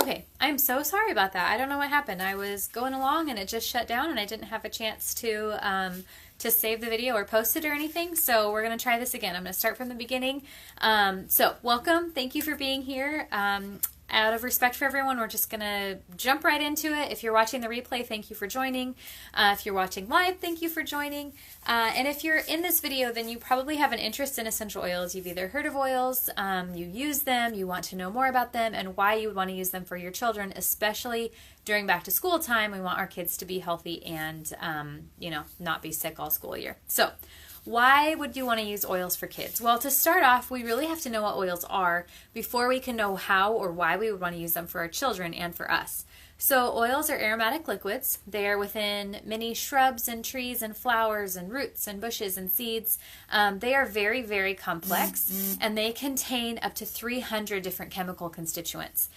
Okay, I'm so sorry about that. I don't know what happened. I was going along and it just shut down and I didn't have a chance to save the video or post it or anything. So we're going to try this again. I'm going to start from the beginning. So welcome. Thank you for being here. Out of respect for everyone, we're just going to jump right into it. If you're watching the replay, thank you for joining. If you're watching live, thank you for joining. And if you're in this video, then you probably have an interest in essential oils. You've either heard of oils, you use them, you want to know more about them, and why you would want to use them for your children, especially during back to school time. We want our kids to be healthy and, not be sick all school year. So why would you want to use oils for kids? Well, to start off, we really have to know what oils are before we can know how or why we would want to use them for our children and for us. So oils are aromatic liquids. They are within many shrubs and trees and flowers and roots and bushes and seeds. They are very, very complex, and they contain up to 300 different chemical constituents.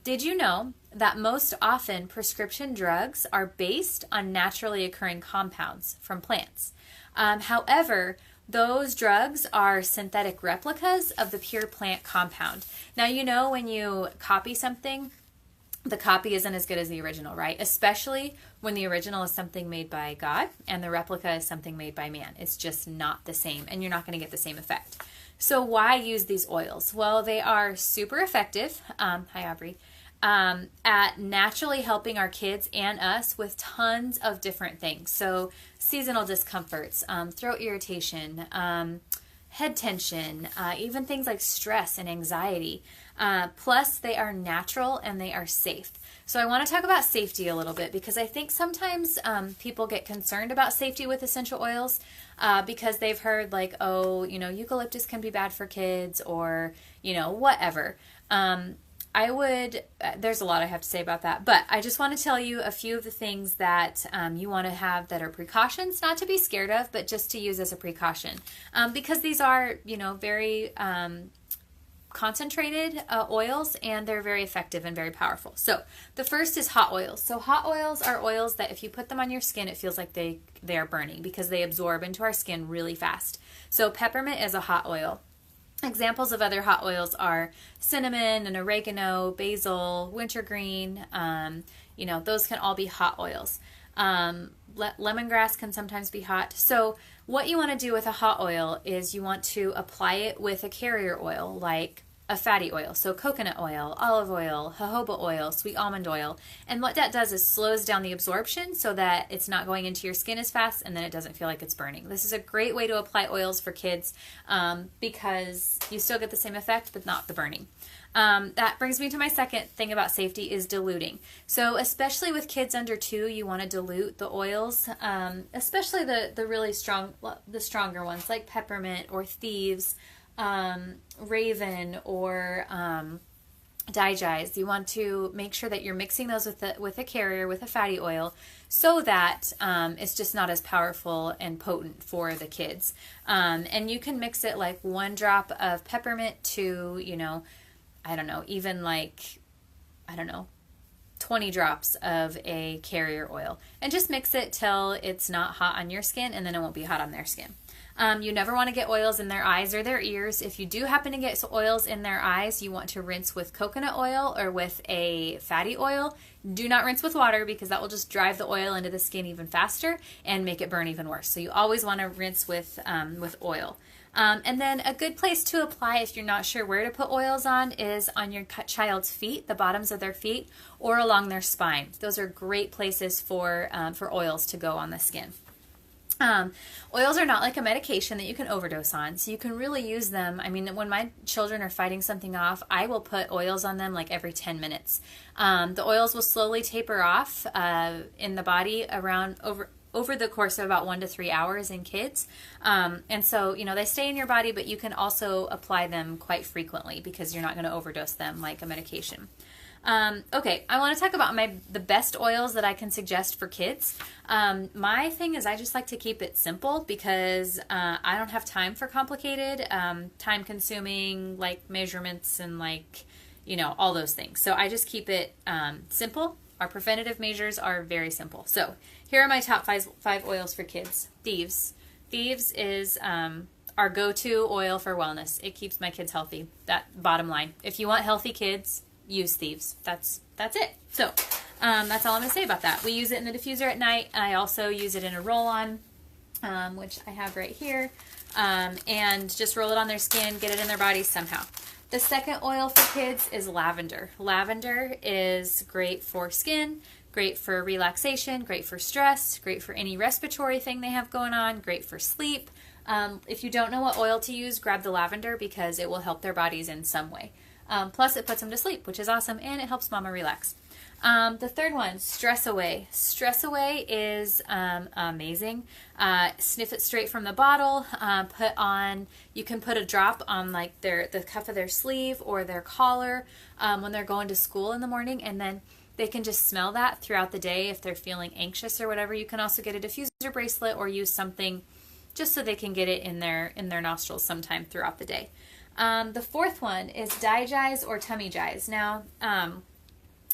Did you know that most often prescription drugs are based on naturally occurring compounds from plants? However, those drugs are synthetic replicas of the pure plant compound. Now, you know when you copy something, the copy isn't as good as the original, right? Especially when the original is something made by God and the replica is something made by man. It's just not the same, and you're not going to get the same effect. So why use these oils? Well, they are super effective. Hi, Aubrey. At naturally helping our kids and us with tons of different things. So seasonal discomforts, throat irritation, head tension, even things like stress and anxiety. Plus, they are natural and they are safe. So I want to talk about safety a little bit because I think sometimes people get concerned about safety with essential oils because they've heard like, oh, eucalyptus can be bad for kids or, whatever. There's a lot I have to say about that, but I just want to tell you a few of the things that you want to have that are precautions, not to be scared of, but just to use as a precaution. Because these are, very concentrated oils, and they're very effective and very powerful. So the first is hot oils. So hot oils are oils that if you put them on your skin, it feels like they are burning because they absorb into our skin really fast. So peppermint is a hot oil. Examples of other hot oils are cinnamon and oregano, basil, wintergreen. Those can all be hot oils. Lemongrass can sometimes be hot. So what you want to do with a hot oil is you want to apply it with a carrier oil like a fatty oil. So coconut oil, olive oil, jojoba oil, sweet almond oil. And what that does is slows down the absorption so that it's not going into your skin as fast and then it doesn't feel like it's burning. This is a great way to apply oils for kids because you still get the same effect but not the burning. That brings me to my second thing about safety is diluting. So especially with kids under 2, you want to dilute the oils, especially the really strong, the stronger ones like peppermint or thieves, Raven or Digize. You want to make sure that you're mixing those with a carrier, with a fatty oil, so that it's just not as powerful and potent for the kids. And you can mix it like 1 drop of peppermint to, 20 drops of a carrier oil. And just mix it till it's not hot on your skin, and then it won't be hot on their skin. You never want to get oils in their eyes or their ears. If you do happen to get oils in their eyes, you want to rinse with coconut oil or with a fatty oil. Do not rinse with water because that will just drive the oil into the skin even faster and make it burn even worse. So you always want to rinse with oil. And then a good place to apply if you're not sure where to put oils on is on your child's feet, the bottoms of their feet, or along their spine. Those are great places for oils to go on the skin. Oils are not like a medication that you can overdose on, so you can really use them. I mean, when my children are fighting something off, I will put oils on them like every 10 minutes. The oils will slowly taper off in the body over the course of about 1 to 3 hours in kids. And so, they stay in your body, but you can also apply them quite frequently because you're not going to overdose them like a medication. Okay, I want to talk about the best oils that I can suggest for kids. My thing is I just like to keep it simple because I don't have time for complicated, time-consuming like measurements and all those things. So I just keep it simple. Our preventative measures are very simple. So here are my top five oils for kids. Thieves. Thieves is our go-to oil for wellness. It keeps my kids healthy. That bottom line. If you want healthy kids, use Thieves. That's it. So that's all I'm going to say about that. We use it in the diffuser at night. I also use it in a roll-on, which I have right here, and just roll it on their skin, get it in their bodies somehow. The second oil for kids is lavender. Lavender is great for skin, great for relaxation, great for stress, great for any respiratory thing they have going on, great for sleep. If you don't know what oil to use, grab the lavender because it will help their bodies in some way. Plus, it puts them to sleep, which is awesome, and it helps mama relax. The third one, Stress Away. Stress Away is amazing. Sniff it straight from the bottle. You can put a drop on like the cuff of their sleeve or their collar when they're going to school in the morning, and then they can just smell that throughout the day if they're feeling anxious or whatever. You can also get a diffuser bracelet or use something just so they can get it in their nostrils sometime throughout the day. The fourth one is Digize or Tummy Jize. Now,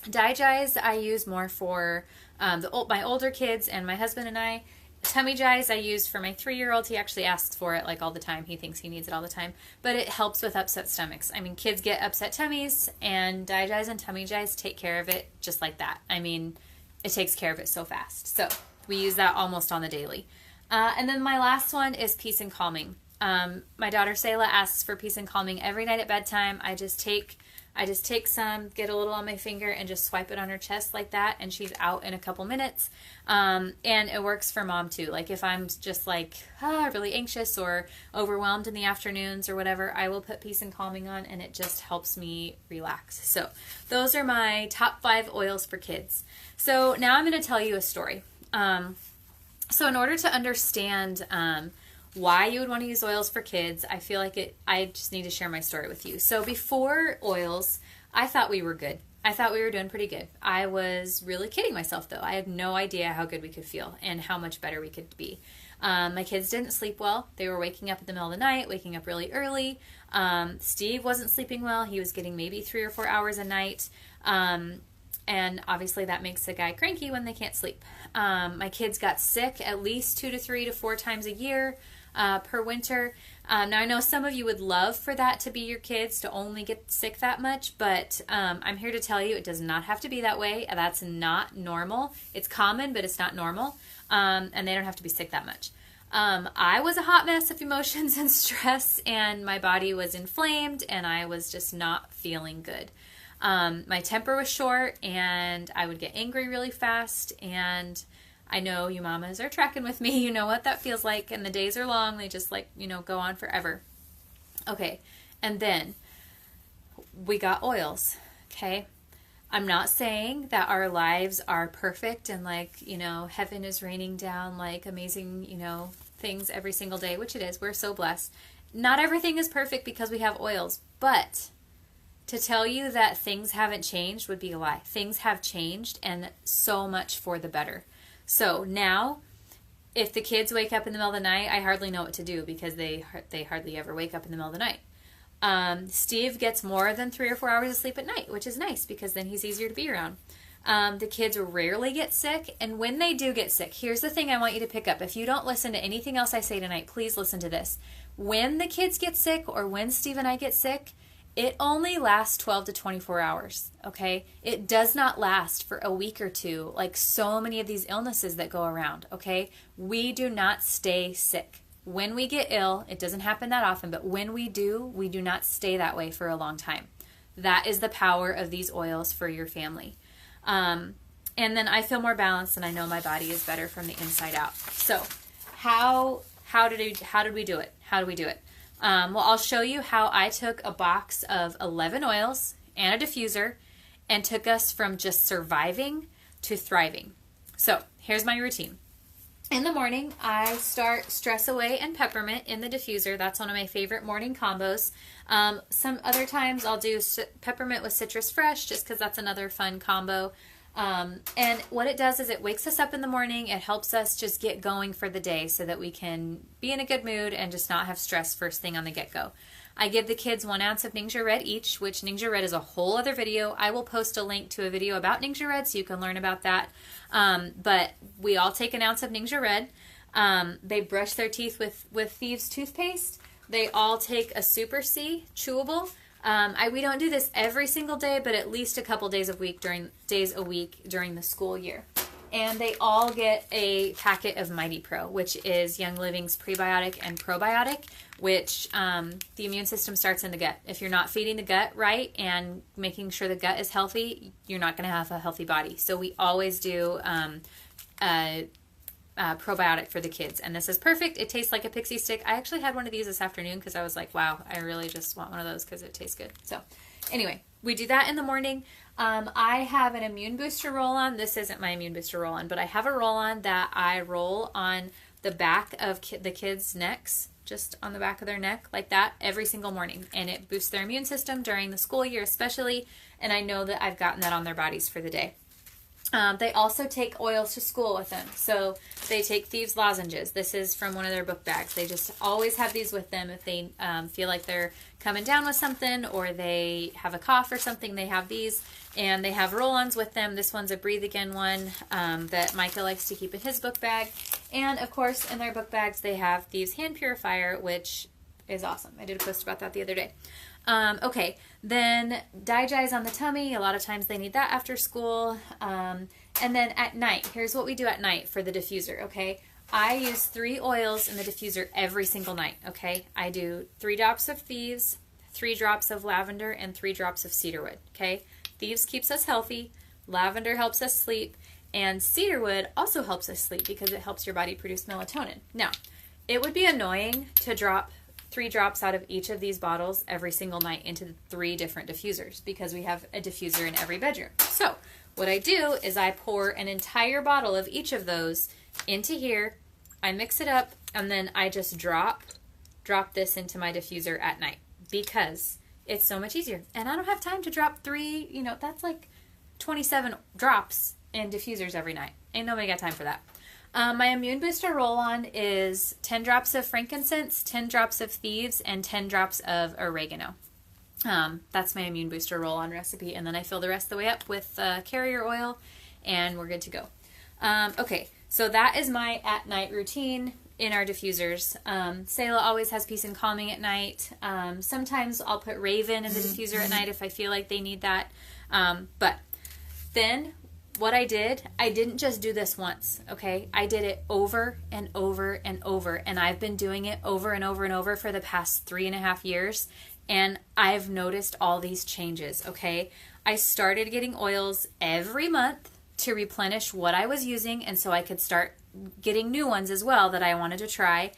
Digize I use more for my older kids and my husband and I. Tummy Jize I use for my 3-year-old. He actually asks for it like all the time. He thinks he needs it all the time. But it helps with upset stomachs. I mean, kids get upset tummies, and Digize and Tummy Jize take care of it just like that. I mean, it takes care of it so fast. So we use that almost on the daily. And then my last one is Peace and Calming. My daughter Sayla asks for Peace and Calming every night at bedtime. I just take some, get a little on my finger, and just swipe it on her chest like that, and she's out in a couple minutes. And it works for mom too. Like if I'm just like really anxious or overwhelmed in the afternoons or whatever, I will put Peace and Calming on, and it just helps me relax. So those are my top 5 oils for kids. So now I'm going to tell you a story. So in order to understand why you would want to use oils for kids, I feel like I just need to share my story with you. So before oils, I thought we were good. I thought we were doing pretty good. I was really kidding myself though. I had no idea how good we could feel and how much better we could be. My kids didn't sleep well. They were waking up in the middle of the night, waking up really early. Steve wasn't sleeping well. He was getting maybe 3 or 4 hours a night. And obviously that makes a guy cranky when they can't sleep. My kids got sick at least 2 to 3 to 4 times a year per winter. Now I know some of you would love for that to be your kids to only get sick that much, but I'm here to tell you it does not have to be that way. That's not normal. It's common, but it's not normal. And they don't have to be sick that much. I was a hot mess of emotions and stress, and my body was inflamed, and I was just not feeling good. My temper was short, and I would get angry really fast, and I know you mamas are tracking with me. You know what that feels like, and the days are long. They just go on forever. Okay, and then we got oils, okay? I'm not saying that our lives are perfect and heaven is raining down amazing, things every single day, which it is. We're so blessed. Not everything is perfect because we have oils, but to tell you that things haven't changed would be a lie. Things have changed, and so much for the better. So now, if the kids wake up in the middle of the night, I hardly know what to do because they hardly ever wake up in the middle of the night. Steve gets more than 3 or 4 hours of sleep at night, which is nice because then he's easier to be around. The kids rarely get sick, and when they do get sick, here's the thing I want you to pick up. If you don't listen to anything else I say tonight, please listen to this. When the kids get sick, or when Steve and I get sick, it only lasts 12 to 24 hours, okay? It does not last for a week or two like so many of these illnesses that go around, okay? We do not stay sick. When we get ill, it doesn't happen that often, but when we do not stay that way for a long time. That is the power of these oils for your family. And then I feel more balanced, and I know my body is better from the inside out. So how did we do it? How do we do it? Well, I'll show you how I took a box of 11 oils and a diffuser and took us from just surviving to thriving. So here's my routine. In the morning, I start Stress Away and Peppermint in the diffuser. That's one of my favorite morning combos. Some other times I'll do Peppermint with Citrus Fresh just because that's another fun combo. And what it does is it wakes us up in the morning. It helps us just get going for the day so that we can be in a good mood and just not have stress first thing on the get-go. I give the kids 1 ounce of Ningxia Red each, which Ningxia Red is a whole other video. I will post a link to a video about Ningxia Red so you can learn about that. But we all take 1 ounce of Ningxia Red. They brush their teeth with Thieves toothpaste. They all take a Super C chewable. We don't do this every single day, but at least a couple days a week during the school year. And they all get a packet of Mighty Pro, which is Young Living's prebiotic and probiotic, which the immune system starts in the gut. If you're not feeding the gut right and making sure the gut is healthy, you're not going to have a healthy body. So we always do probiotic for the kids, and this is perfect. It tastes like a pixie stick. I actually had one of these this afternoon because I was like, wow, I really just want one of those because it tastes good. So anyway, we do that in the morning. I have an immune booster roll-on. This isn't my immune booster roll-on, but I have a roll-on that I roll on the back of the kids' necks, just on the back of their neck like that every single morning, and it boosts their immune system during the school year especially, and I know that I've gotten that on their bodies for the day. They also take oils to school with them. So they take Thieves lozenges. This is from one of their book bags. They just always have these with them. If they feel like they're coming down with something or they have a cough or something, they have these. And they have roll-ons with them. This one's a Breathe Again one that Micah likes to keep in his book bag. And, of course, in their book bags, they have Thieves Hand Purifier, which is awesome. I did a post about that the other day. Okay, then Digize on the tummy. A lot of times they need that after school. And then at night, here's what we do at night for the diffuser, okay? I use 3 oils in the diffuser every single night, okay? I do 3 drops of Thieves, 3 drops of lavender, and 3 drops of cedarwood, okay? Thieves keeps us healthy, lavender helps us sleep, and cedarwood also helps us sleep because it helps your body produce melatonin. Now, it would be annoying to drop 3 drops out of each of these bottles every single night into 3 different diffusers because we have a diffuser in every bedroom. So what I do is I pour an entire bottle of each of those into here, I mix it up, and then I just drop this into my diffuser at night because it's so much easier. And I don't have time to drop 3, that's like 27 drops in diffusers every night. Ain't nobody got time for that. My immune booster roll-on is 10 drops of frankincense, 10 drops of Thieves, and 10 drops of oregano. That's my immune booster roll-on recipe, and then I fill the rest of the way up with carrier oil, and we're good to go. Okay, so that is my at-night routine in our diffusers. Selah always has Peace and Calming at night. Sometimes I'll put Raven in the diffuser at night if I feel like they need that. But then what I didn't just do this once, okay? I did it over and over and over, and I've been doing it over and over and over for the past 3.5 years, and I've noticed all these changes, okay? I started getting oils every month to replenish what I was using, and so I could start getting new ones as well that I wanted to try.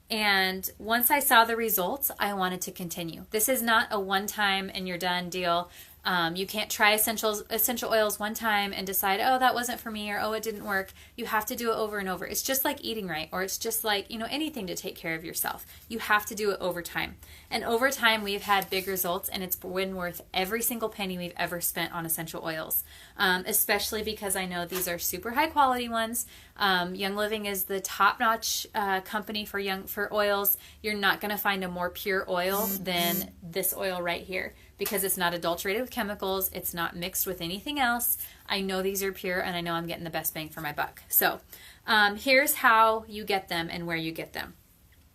And once I saw the results, I wanted to continue. This is not a one-time and you're done deal. You can't try essential oils one time and decide, oh, that wasn't for me, or oh, it didn't work. You have to do it over and over. It's just like eating right, or it's just like, anything to take care of yourself. You have to do it over time. And over time, we've had big results, and it's been worth every single penny we've ever spent on essential oils, especially because I know these are super high quality ones. Young Living is the top-notch company for oils. You're not going to find a more pure oil than this oil right here, because it's not adulterated with chemicals, it's not mixed with anything else. I know these are pure, and I know I'm getting the best bang for my buck. So here's how you get them and where you get them.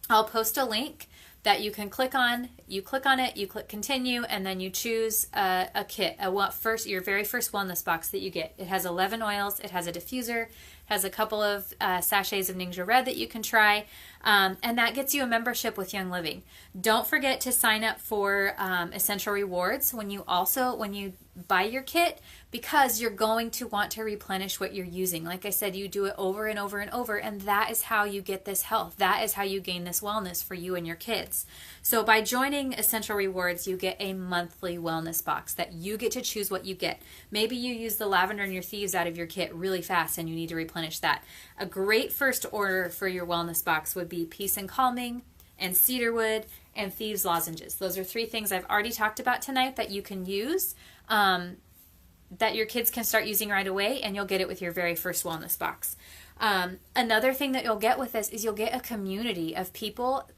I'll post a link that you can click on. You click on it, you click continue, and then you choose a kit, your very first wellness box that you get. It has 11 oils, it has a diffuser, has a couple of sachets of Ningxia Red that you can try, and that gets you a membership with Young Living. Don't forget to sign up for Essential Rewards when you buy your kit, because you're going to want to replenish what you're using. Like I said, you do it over and over and over, and that is how you get this health. That is how you gain this wellness for you and your kids. So by joining Essential Rewards, you get a monthly wellness box that you get to choose what you get. Maybe you use the lavender and your Thieves out of your kit really fast and you need to replenish that. A great first order for your wellness box would be Peace and Calming and cedarwood and Thieves lozenges. Those are 3 things I've already talked about tonight that you can use, that your kids can start using right away, and you'll get it with your very first wellness box. Another thing that you'll get with this is you'll get a community of people,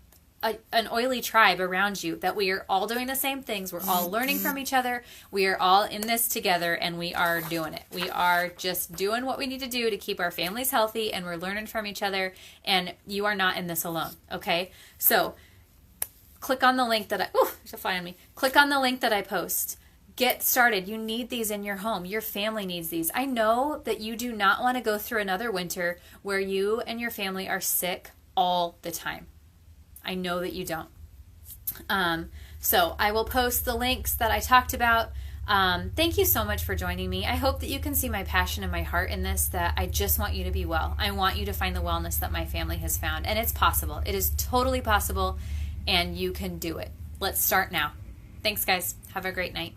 an oily tribe around you, that we are all doing the same things. We're all learning from each other. We are all in this together, and we are doing it. We are just doing what we need to do to keep our families healthy, and we're learning from each other, and you are not in this alone, okay? So click on the link that there's a fly on me. Click on the link that I post. Get started. You need these in your home. Your family needs these. I know that you do not want to go through another winter where you and your family are sick all the time. I know that you don't. So I will post the links that I talked about. Thank you so much for joining me. I hope that you can see my passion and my heart in this, that I just want you to be well. I want you to find the wellness that my family has found. And it's possible. It is totally possible, and you can do it. Let's start now. Thanks, guys. Have a great night.